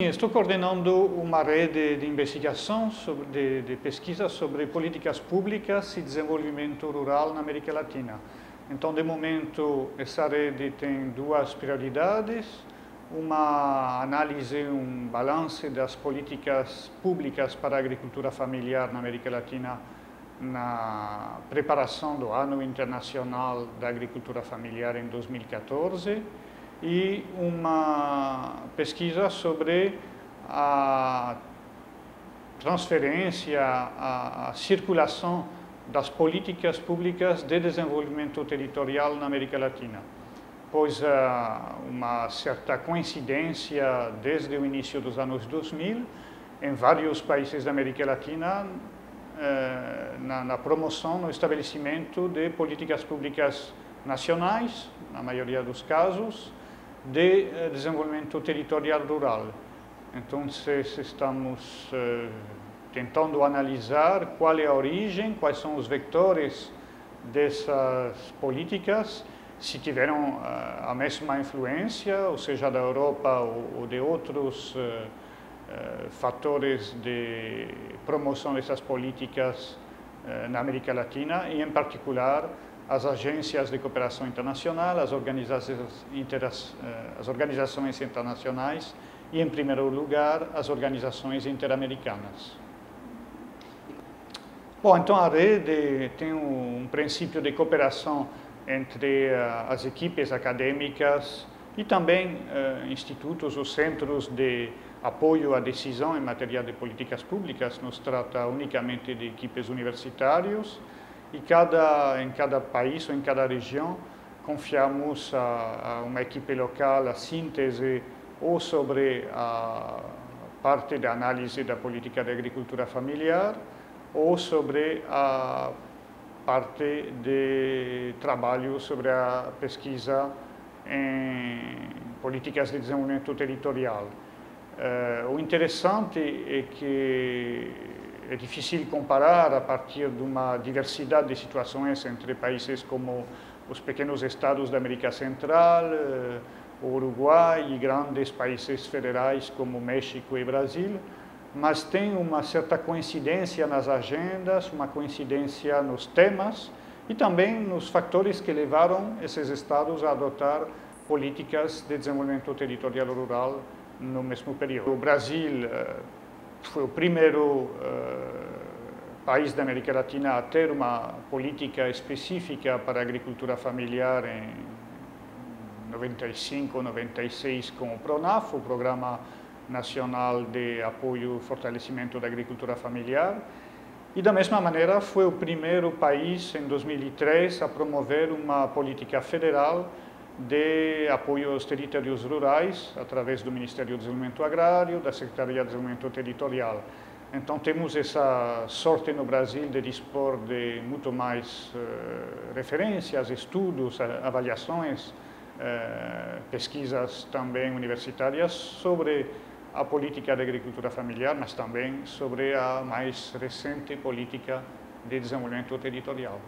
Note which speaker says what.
Speaker 1: Estou coordenando uma rede de investigação, de pesquisa sobre políticas públicas e desenvolvimento rural na América Latina. Então, de momento, essa rede tem duas prioridades. Uma análise, um balanço das políticas públicas para a agricultura familiar na América Latina na preparação do Ano Internacional da Agricultura Familiar em 2014 e uma pesquisa sobre a transferência, a circulação das políticas públicas de desenvolvimento territorial na América Latina, pois uma certa coincidência desde o início dos anos 2000 em vários países da América Latina na promoção, no estabelecimento de políticas públicas nacionais, na maioria dos casos, de desenvolvimento territorial rural. Então, estamos tentando analisar qual é a origem, quais são os vetores dessas políticas, se tiveram a mesma influência, ou seja, da Europa ou de outros fatores de promoção dessas políticas na América Latina e, em particular, as agências de cooperação internacional, as organizações internacionais e, em primeiro lugar, as organizações interamericanas. Bom, então a rede tem um princípio de cooperação entre as equipes acadêmicas e também institutos ou centros de apoio à decisão em matéria de políticas públicas. Não se trata unicamente de equipes universitários. E em cada país ou em cada região, confiamos a uma equipe local a síntese ou sobre a parte da análise da política de agricultura familiar ou sobre a parte de trabalho sobre a pesquisa em políticas de desenvolvimento territorial. O interessante é que é difícil comparar a partir de uma diversidade de situações entre países como os pequenos estados da América Central, o Uruguai e grandes países federais como México e Brasil, mas tem uma certa coincidência nas agendas, uma coincidência nos temas e também nos fatores que levaram esses estados a adotar políticas de desenvolvimento territorial rural no mesmo período. O Brasil foi o primeiro país da América Latina a ter uma política específica para a agricultura familiar em 95, 96 com o PRONAF, o Programa Nacional de Apoio e Fortalecimento da Agricultura Familiar. E da mesma maneira foi o primeiro país em 2003 a promover uma política federal de apoio aos territórios rurais, através do Ministério do Desenvolvimento Agrário, da Secretaria de Desenvolvimento Territorial. Então, temos essa sorte no Brasil de dispor de muito mais referências, estudos, avaliações, pesquisas também universitárias sobre a política de agricultura familiar, mas também sobre a mais recente política de desenvolvimento territorial.